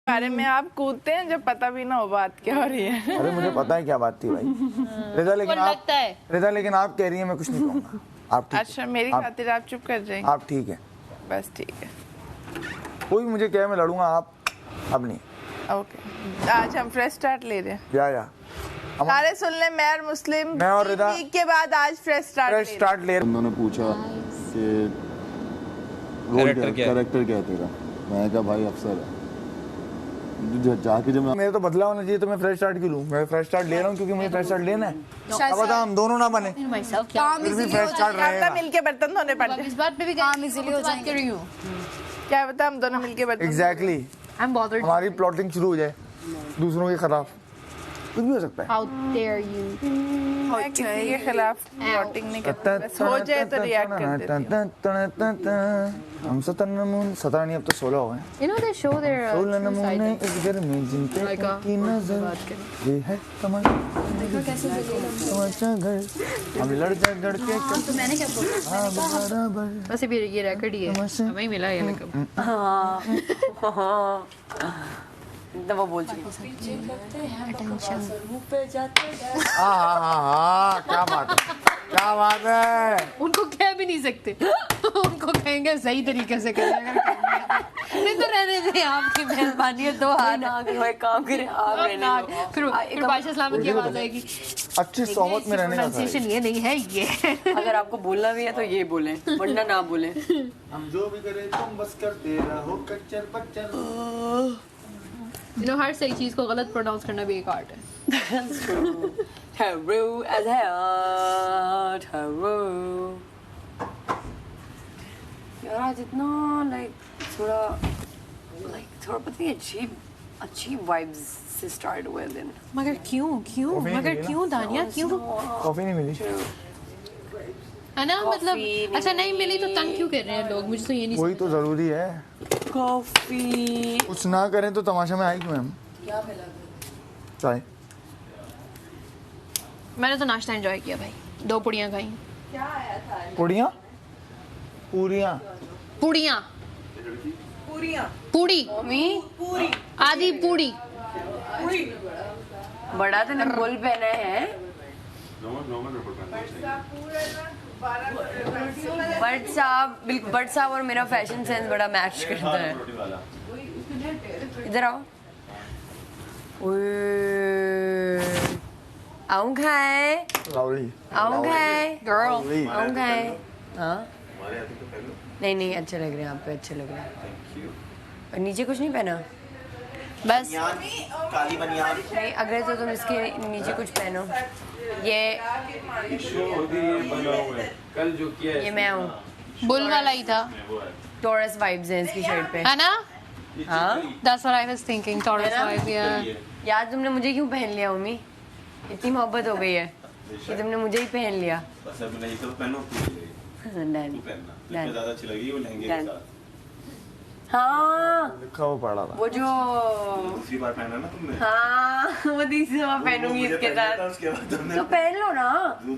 बारे में आप कूदते हैं जब पता भी ना हो बात क्या हो रही है। अरे मुझे पता है क्या बात थी भाई। रिदा लेकिन आप कह रही हैं, मैं कुछ नहीं कहूँगा। आप ठीक अच्छा मेरी खातिर आप चुप कर जाएंगे। आप ठीक है, बस ठीक है। कोई मुझे कहे मैं लड़ूंगा, आप अब नहीं। ओके आज हम फ्रेश स्टार्ट ले रहे हैं। या सारे सुन ले, मैं और मुस्लिम, मैं और रिदा के बाद आज फ्रेश स्टार्ट ले रहे हैं। उन्होंने पूछा कि रोल कैरेक्टर क्या है तेरा, मैं कहा भाई अफसर है। जाके जब मेरे तो बदला होना चाहिए, तो मैं फ्रेश स्टार्ट क्यों लूं? मैं फ्रेश स्टार्ट ले रहा हूं क्योंकि मुझे फ्रेश स्टार्ट लेना है। क्या पता हम दोनों ना बने, फिर भी फ्रेश स्टार्ट रहेगा। मिलके बर्तन धोने पड़ते हैं। इस बात पे भी काम इजीली हो जाएंगे। क्या पता हम दोनों मिलके बर्तन। एग्जैक्टली, हमारी प्लॉटिंग शुरू हो जाए दूसरों के खिलाफ, कुछ भी हो सकता है। How dare you? मैं किसी के खिलाफ प्लॉटिंग नहीं करता, बस हो जाए तो रिएक्ट कर देते हैं। हम 17 नमूने 17 नहीं, अब तो 16 हो गए। You know they show their 16 नमूने इस घर में जिन पे की नजर, ये है तमाशा घर, हम लड़ झगड़ के तो मैंने क्या बोला? बराबर। वैसे भी ये रिकॉर्ड ही है, हमें मिला ये लकब। तो वो बोल चुकी हाँ, क्या बात है, क्या बात है। उनको कह भी नहीं सकते, उनको कहेंगे सही तरीके से करें। नहीं तो रहने दे, आपकी मेहरबानी है। तो हाँ ना एक काम करें आप रहने दो। फिर बादशाह सलामत की आवाज आएगी, अच्छी सोहबत में रहने का प्रोनाउंसिएशन ये नहीं है ये। अगर आपको बोलना भी है तो ये बोलें, वरना ना बोलें। हम जो भी करें तुम बस करते रहो कच्चर पच्चर। You know, हर सही चीज को गलत प्रोनाउंस करना भी एक आर्ट है। Hello, as hello. यार आज इतना थोड़ा पता नहीं अजीब वाइब्स से स्टार्ट हुए दिन। मगर क्यों दानिया क्यों? कॉफी नहीं मिली है ना, मतलब अच्छा नहीं मिली तो तंग क्यों कर रहे हैं लोग? मुझे तो ये नहीं वही तो जरूरी है। कॉफी कुछ ना करें तो तमाशा में आए क्यों हम? चाय। मैंने तो नाश्ता एंजॉय किया भाई, 2 पुड़ियाँ खाई। पुड़ियाँ पूरियाँ पूड़ी आधी पूड़ी। बड़ा तो ना गोल पहना है। बट साहब और मेरा फैशन सेंस बड़ा मैच करता है। इधर आओ। आऊं खाए Lovely. हाँ नहीं अच्छे लग रहे हैं आप पे, अच्छे लग रहे हैं। और नीचे कुछ नहीं पहना? बस काली बनियान नहीं, अगर तो तुम इसके नीचे कुछ पहनो। ये मैं हूँ, बुल वाला ही था। टॉरस वाइब्स हैं इसकी शर्ट पे, है ना? हाँ That's what I was thinking, Taurus vibe, yeah. यार तुमने मुझे क्यों पहन लिया मम्मी? इतनी मोहब्बत हो गई है कि तुमने मुझे ही पहन लिया। ज्यादा अच्छी लगी वो लहंगे के साथ। हाँ लिखा वो पड़ा था। वो जो दूसरी बार पहना ना तुमने। हाँ वो तीसरी बार पहनूंगी इसके साथ। उसके बाद तुमने तो पहन लो ना।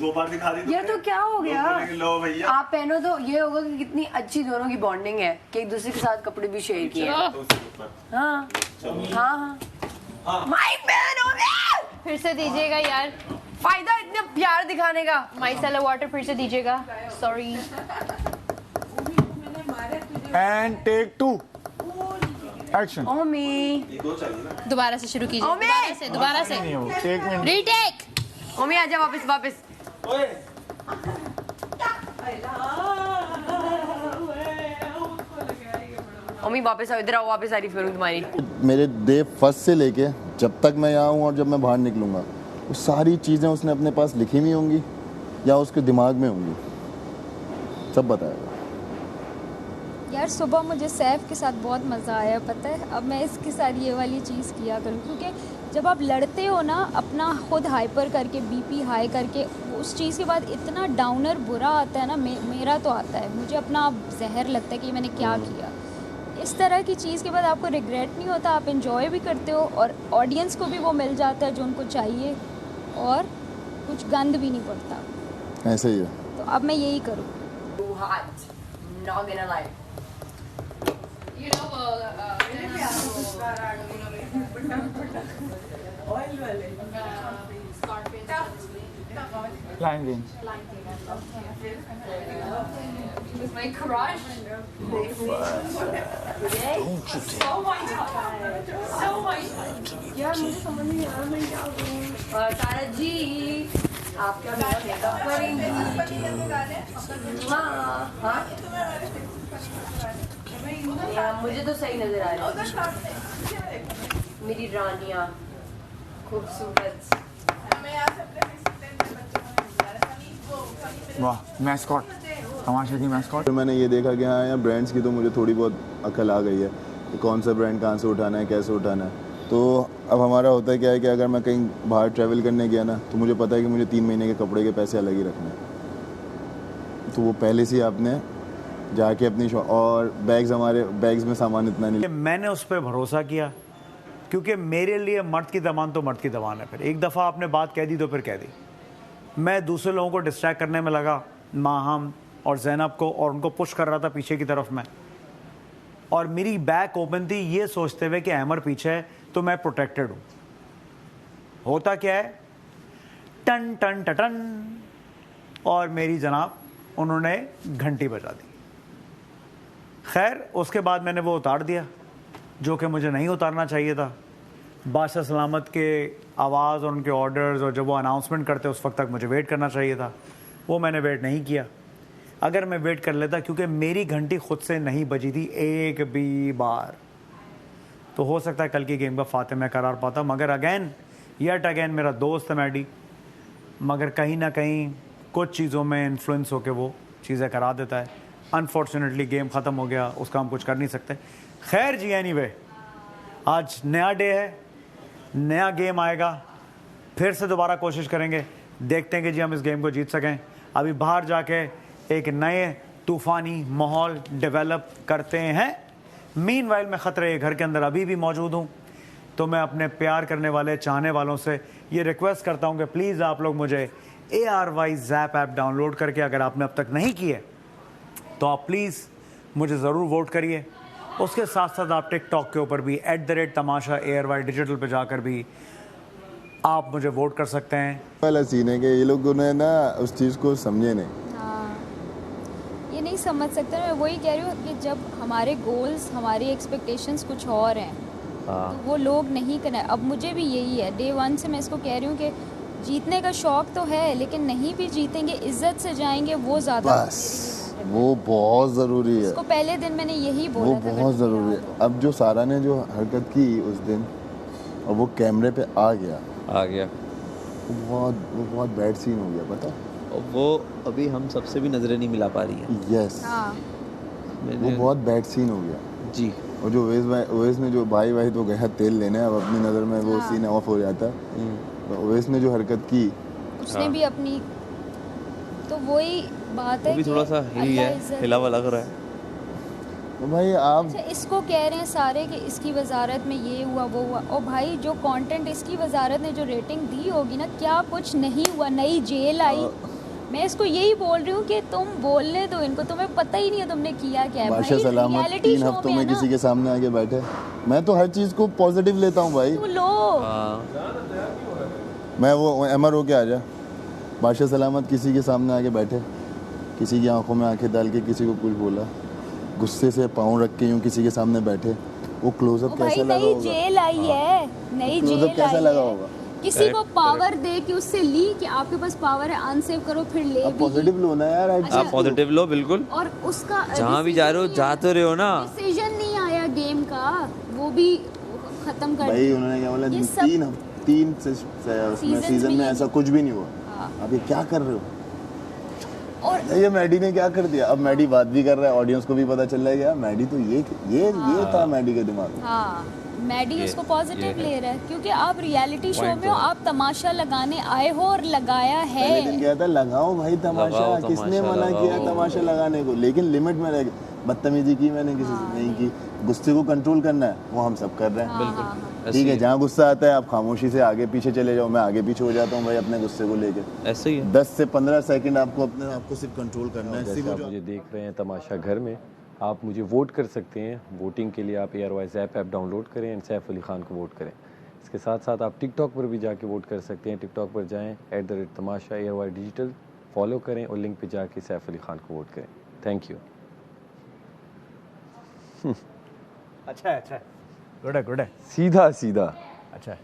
2 बार दिखा दी यार तो क्या हो गया? लो भैया आप पहनो तो ये होगा कि कितनी अच्छी दोनों की बॉन्डिंग है कि एक दूसरे के साथ कपड़े भी शेयर किए हैं। हाँ हाँ माई बहन हो गया। फिर से दीजिएगा यार, फायदा इतना प्यार दिखाने का। माइसेला वाटर फिर से दीजिएगा, sorry. And take 2 action. Omi दोबारा से शुरू कीजिए, दोबारा से एक मिनट। रीटेक। ओमी आजा वापस। ओमी वापस आओ, इधर आओ, वापस तारीफ करूँ तुम्हारी। मेरे डे फर्स्ट से लेके जब तक मैं यहाँ हूँ और जब मैं बाहर निकलूँगा, वो सारी चीज़ें उसने अपने पास लिखी हुई होंगी या उसके दिमाग में होंगी, सब बताएगा। यार सुबह मुझे सैफ के साथ बहुत मज़ा आया, पता है। अब मैं इसके साथ ये वाली चीज़ किया करूँ, क्योंकि जब आप लड़ते हो ना अपना खुद हाइपर करके, बीपी हाई करके, उस चीज़ के बाद इतना डाउनर बुरा आता है ना। मेरा तो आता है, मुझे अपना जहर लगता है कि मैंने क्या किया। इस तरह की चीज़ के बाद आपको रिग्रेट नहीं होता, आप एंजॉय भी करते हो और ऑडियंस को भी वो मिल जाता है जो उनको चाहिए, और कुछ गंद भी नहीं पड़ता। ऐसे ही है। तो अब मैं यही करूँ। Not gonna lie. You know, Lion King. My crush. यार मुझे समझ नहीं आ रहा मैं क्या करूं। तारा जी आप क्या करेंगे? हाँ मुझे तो सही नजर आ रहा है मेरी रानियाँ खूबसूरत। वाह, मैस्कॉट, तमाशे की मैस्कॉट। फिर मैंने ये देखा कि हाँ यार ब्रांड्स की तो मुझे थोड़ी बहुत अकल आ गई है कि कौन सा ब्रांड कहाँ से उठाना है, कैसे उठाना है। तो अब हमारा होता है क्या है कि अगर मैं कहीं बाहर ट्रैवल करने गया ना तो मुझे पता है कि मुझे 3 महीने के कपड़े के पैसे अलग ही रखने हैं। तो वो पहले से ही आपने जाके अपनी और बैग्स में सामान इतना नहीं। मैंने उस पर भरोसा किया क्योंकि मेरे लिए मर्द की ज़बान तो मर्द की ज़बान है। फिर एक दफ़ा आपने बात कह दी तो फिर कह दी। मैं दूसरे लोगों को डिस्ट्रैक्ट करने में लगा, माहम और ज़ैनब को, और उनको पुश कर रहा था पीछे की तरफ मैं, और मेरी बैक ओपन थी ये सोचते हुए कि हैमर पीछे है तो मैं प्रोटेक्टेड हूँ। होता क्या है, टन टन टन, और मेरी जनाब उन्होंने घंटी बजा दी। खैर उसके बाद मैंने वो उतार दिया जो कि मुझे नहीं उतारना चाहिए था। बादशाह सलामत के आवाज़ और उनके ऑर्डर्स और जब वो अनाउंसमेंट करते उस वक्त तक मुझे वेट करना चाहिए था, वो मैंने वेट नहीं किया। अगर मैं वेट कर लेता, क्योंकि मेरी घंटी खुद से नहीं बजी थी एक भी बार, तो हो सकता है कल की गेम का फातिह मैं करार पाता। मगर येट अगेन मेरा दोस्त है मैडी, मगर कहीं ना कहीं कुछ चीज़ों में इन्फ्लुएंस होकर वो चीज़ें करा देता है। अनफॉर्चुनेटली गेम ख़त्म हो गया, उसका हम कुछ कर नहीं सकते। खैर जी, एनीवे आज नया डे है, नया गेम आएगा, फिर से दोबारा कोशिश करेंगे, देखते हैं कि जी हम इस गेम को जीत सकें। अभी बाहर जाके एक नए तूफ़ानी माहौल डेवलप करते हैं। मीनवाइल मैं ख़तरे घर के अंदर अभी भी मौजूद हूँ, तो मैं अपने प्यार करने वाले चाहने वालों से ये रिक्वेस्ट करता हूँ कि प्लीज़ आप लोग मुझे ARY ज़ैप ऐप डाउनलोड करके, अगर आपने अब तक नहीं किए तो आप प्लीज़ मुझे ज़रूर वोट करिए। उसके साथ साथ आप टिकटॉक के ऊपर भी @तमाशा ARY डिजिटल पे जाकर भी आप मुझे वोट कर सकते हैं। पहला सीन है कि ये लोगों ने ना उस चीज़ को समझे नहीं। हाँ, ये नहीं समझ सकते। मैं वही कह रही हूँ कि जब हमारे गोल्स, हमारी एक्सपेक्टेशंस कुछ और हैं तो वो लोग नहीं करें। अब मुझे भी यही है, डे 1 से मैं इसको कह रही हूँ कि जीतने का शौक तो है, लेकिन नहीं भी जीतेंगे, इज्जत से जाएंगे, वो ज़्यादा वो बहुत ज़रूरी है। उसको पहले दिन मैंने यही बोला वो था, बहुत ज़रूरी है। अब जो सारा ने जो हरकत की उस दिन और वो कैमरे पे आ गया वो बहुत बैड सीन हो गया, पता। और वो अभी हम सबसे भी नज़रें नहीं मिला पा रही है। यस, वो बहुत बैड सीन हो गया जी। और जो ओवेस ने जो भाई तो गया तेल लेने, अब अपनी नज़र में वो सीन ऑफ हो जाता। ओवेस ने जो हरकत की उसने भी अपनी, तो वही बात है भी थोड़ा सा हिला लग रहा है। तो भाई आप अच्छा, इसको कह रहे हैं सारे कि इसकी वजारत में ये हुआ वो हुआ, और भाई जो कंटेंट इसकी वजारत ने जो रेटिंग दी होगी ना, क्या कुछ नहीं हुआ, नई जेल आई। मैं इसको यही बोल रही हूँ कि तुम बोलने दो इनको, तुम्हें पता ही नहीं है तुमने किया क्या है। बादशाह सलामत 3 हफ्तों में किसी के सामने आके बैठे। मैं तो हर चीज़ को पॉजिटिव लेता हूँ भाई। लो मैं वो एमर हो के आ जा। बादशाह सलामत किसी के सामने आके बैठे, किसी की आंखों में आंखें डाल के किसी को कुछ बोला, गुस्से से पाँव रख के यूँ किसी के सामने बैठे, वो क्लोजअप कैसा लगा होगा? नई जेल आई है, नई जेल कैसा लगा होगा? किसी को पावर दे कि उससे ली कि आपके पास पावर है, अनसेव करो, फिर ले आप पॉजिटिव लो ना यार। आप पॉजिटिव लो बिल्कुल, और उसका जहाँ भी जा रहे हो जा तो रहे हो ना। डिसीजन नहीं आया गेम का, वो भी खत्म कर भाई उन्होंने क्या बोला, 3 सीजन में ऐसा कुछ भी नहीं हुआ। आप ये क्या कर रहे हो? और ये मैडी ने क्या कर दिया? अब मैडी बात भी कर रहा है, ऑडियंस को भी पता चल रहा है यार मैडी तो ये था मैडी के दिमाग में। हाँ, मैडी उसको पॉजिटिव ले रहा है क्योंकि आप रियलिटी शो में हो, आप तमाशा लगाने आए हो और लगाया है। लेकिन क्या था, लगाओ भाई तमाशा, किसने मना किया तमाशा लगाने को? लेकिन लिमिट में रह गए। बदतमीजी की मैंने किसी से नहीं की। गुस्से को कंट्रोल करना है वो हम सब कर रहे हैं। बिल्कुल ठीक है, जहाँ गुस्सा आता है आप खामोशी से आगे पीछे चले जाओ, मैं आगे पीछे हो जाता हूँ भाई अपने गुस्से को लेके। ऐसे ही 10 से 15 सेकंड आपको अपने आप को सिर्फ कंट्रोल करना है। जैसे आप मुझे देख रहे हैं तमाशा घर में, आप मुझे वोट कर सकते हैं। वोटिंग के लिए आप ARY ऐप डाउनलोड करें एंड सैफ अली खान को वोट करें। इसके साथ साथ आप टिकटॉक पर भी जाके वोट कर सकते हैं। टिकटॉक पर जाएं @तमाशा ARY डिजिटल फॉलो करें और लिंक पे जाके सैफ अली खान को वोट करें। Thank you. अच्छा है, गुड है, सीधा सीधा। अच्छा है।